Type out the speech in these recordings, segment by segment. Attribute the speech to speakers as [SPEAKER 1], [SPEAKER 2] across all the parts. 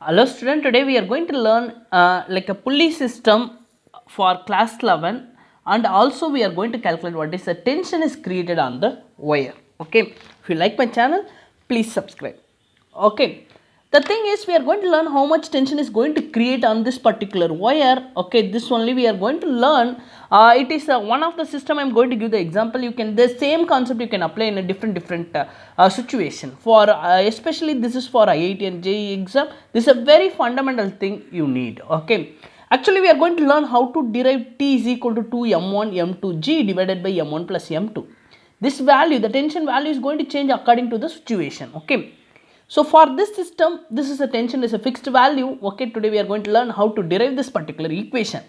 [SPEAKER 1] Hello student, today we are going to learn like a pulley system for class 11, and also we are going to calculate what is the tension is created on the wire. Okay, if you like my channel, please subscribe. Okay, the thing is we are going to learn how much tension is going to create on this particular wire. Okay, this only we are going to learn. It is one of the system I am going to give the example. You can the same concept you can apply in a different situation. For especially this is for IIT and JEE exam. This is a very fundamental thing you need. Okay. Actually, we are going to learn how to derive T is equal to 2m1 m2g divided by m1 plus m2. This value, the tension value is going to change according to the situation. Okay. So for this system, this is a tension is a fixed value. Okay, today we are going to learn how to derive this particular equation.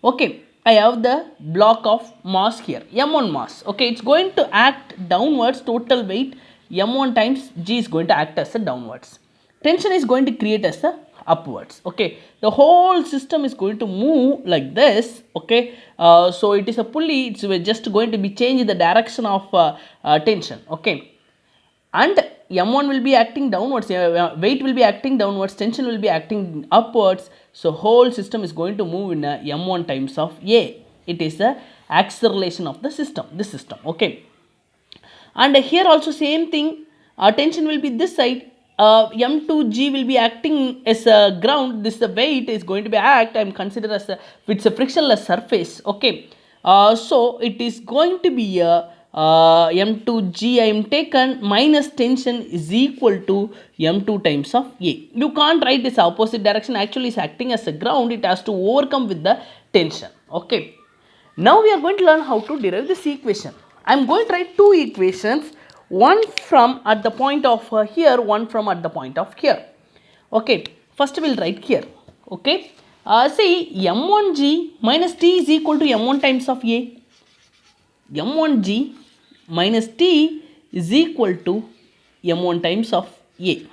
[SPEAKER 1] Okay, I have the block of mass here, m1 mass. Okay, it's going to act downwards, total weight m1 times g is going to act as a downwards. Tension is going to create as a upwards. Okay, the whole system is going to move like this. Okay, so it is a pulley, it's just going to be changing the direction of tension. Okay, and m1 will be acting downwards, weight will be acting downwards, tension will be acting upwards, so whole system is going to move in m1 times of a. It is the acceleration of the system, this system. Okay, and here also same thing, tension will be this side, m2g will be acting as a ground, this the weight is going to be act, I am considered as a, it's a frictionless surface. Okay, so it is going to be a m2g I am taken minus tension is equal to m2 times of a. You can't write this opposite direction, actually is acting as a ground, it has to overcome with the tension. Okay, now we are going to learn how to derive this equation. I am going to write two equations, one from at the point of here, one from at the point of here. Okay, first we will write here. Okay, see m1g minus t is equal to m1 times of a. m1g minus t is equal to m1 times of a.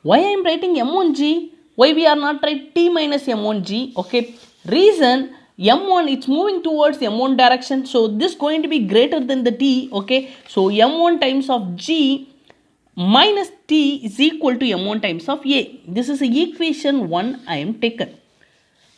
[SPEAKER 1] Why I am writing m1g? Why we are not write t minus m1g? Okay, reason m1 it's moving towards m1 direction, so this going to be greater than the t. Okay, so m1 times of g minus t is equal to m1 times of a. This is equation 1 I am taken.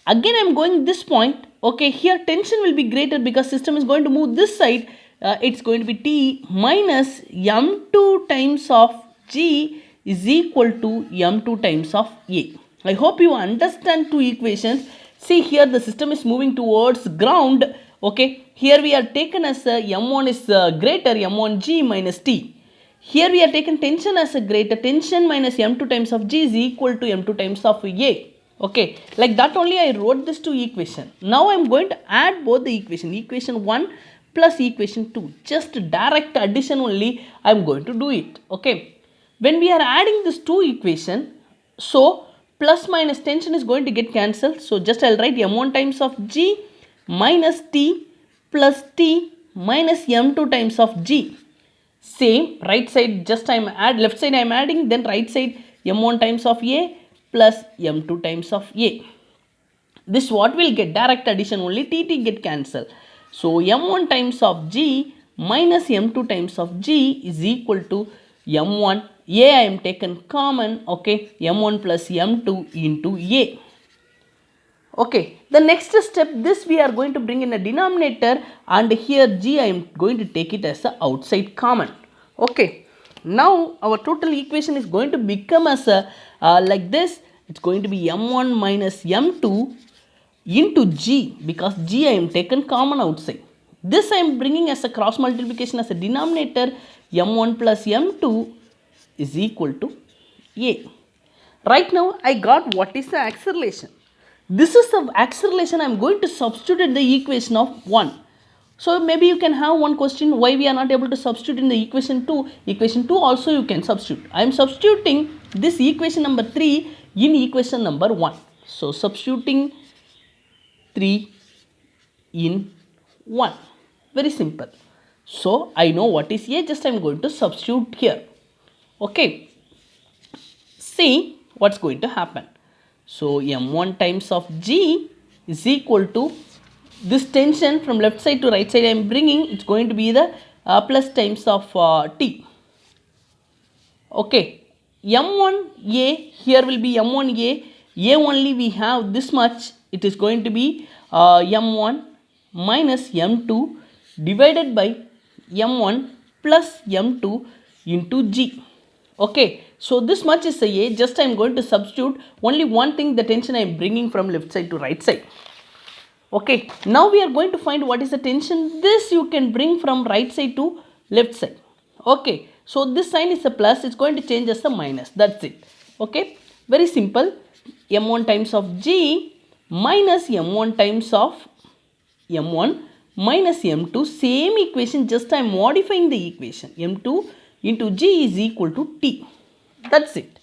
[SPEAKER 1] Again I am going this point. Okay, here tension will be greater because system is going to move this side. It's going to be t minus m2 times of g is equal to m2 times of a. I hope you understand two equations. See here the system is moving towards ground. Okay, here we are taken as m1 is greater, m1g minus t. Here we are taken tension as a greater, tension minus m2 times of g is equal to m2 times of a. Okay, like that only I wrote this two equation. Now I am going to add both the equation 1 plus equation 2. Just direct addition only I am going to do it. Okay, when we are adding this two equation, so plus minus tension is going to get cancelled. So just I will write m1 times of g minus t plus t minus m2 times of g. Same right side, just I am add, left side I am adding, then right side m1 times of a plus m2 times of a. This what will get direct addition only, tt get cancelled. So m1 times of g minus m2 times of g is equal to m1, a I am taken common. Okay, m1 plus m2 into a. Okay, the next step, this we are going to bring in a denominator, and here g I am going to take it as a outside common. Okay, now our total equation is going to become as a like this. It's going to be m1 minus m2 into g, because g I am taken common outside. This I am bringing as a cross multiplication as a denominator, m1 plus m2 is equal to a. Right now I got what is the acceleration. This is the acceleration I am going to substitute the equation of 1. So maybe you can have one question, why we are not able to substitute in the equation 2. Equation 2 also you can substitute. I am substituting this equation number 3 in equation number 1. So substituting 3 in 1. Very simple. So I know what is a, just I am going to substitute here. Okay. See what's going to happen. So m1 times of g is equal to this tension from left side to right side I am bringing, it's going to be the plus times of t. Okay, m1a, here will be m1a, a only we have this much, it is going to be m1 minus m2 divided by m1 plus m2 into g. Okay, so this much is a a, just I am going to substitute only one thing, the tension I am bringing from left side to right side. Okay, now we are going to find what is the tension. This you can bring from right side to left side. Okay, so this sign is a plus, it's going to change as a minus, that's it. Okay, very simple. M1 times of G minus M1 times of M1 minus M2, same equation, just I am modifying the equation. M2 into G is equal to T, that's it.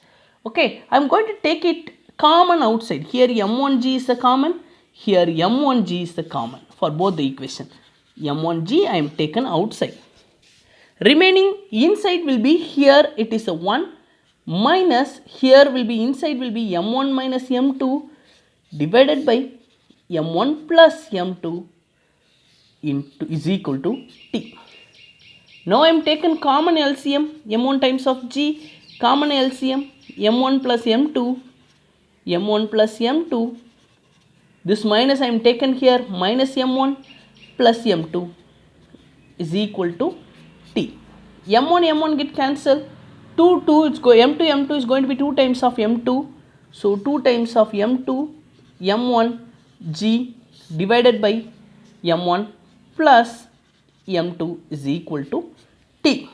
[SPEAKER 1] Okay, I am going to take it common outside. Here M1G is a common, here M1G is the common for both the equation. M1G I am taken outside. Remaining inside will be, here it is a 1 minus, here will be inside will be M1 minus M2 divided by M1 plus M2 into is equal to T. Now I am taken common LCM, M1 times of G, common LCM, M1 plus M2, M1 plus M2, this minus I am taken here, minus M1 plus M2 is equal to T. M1 M1 get cancelled, 2 2 it's go, M2 M2 is going to be 2 times of M2, so 2 times of M2 M1 G divided by M1 plus M2 is equal to T.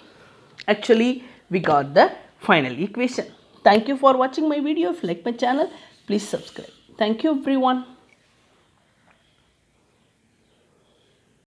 [SPEAKER 1] Actually we got the final equation. Thank you for watching my video. If you like my channel, please subscribe. Thank you everyone.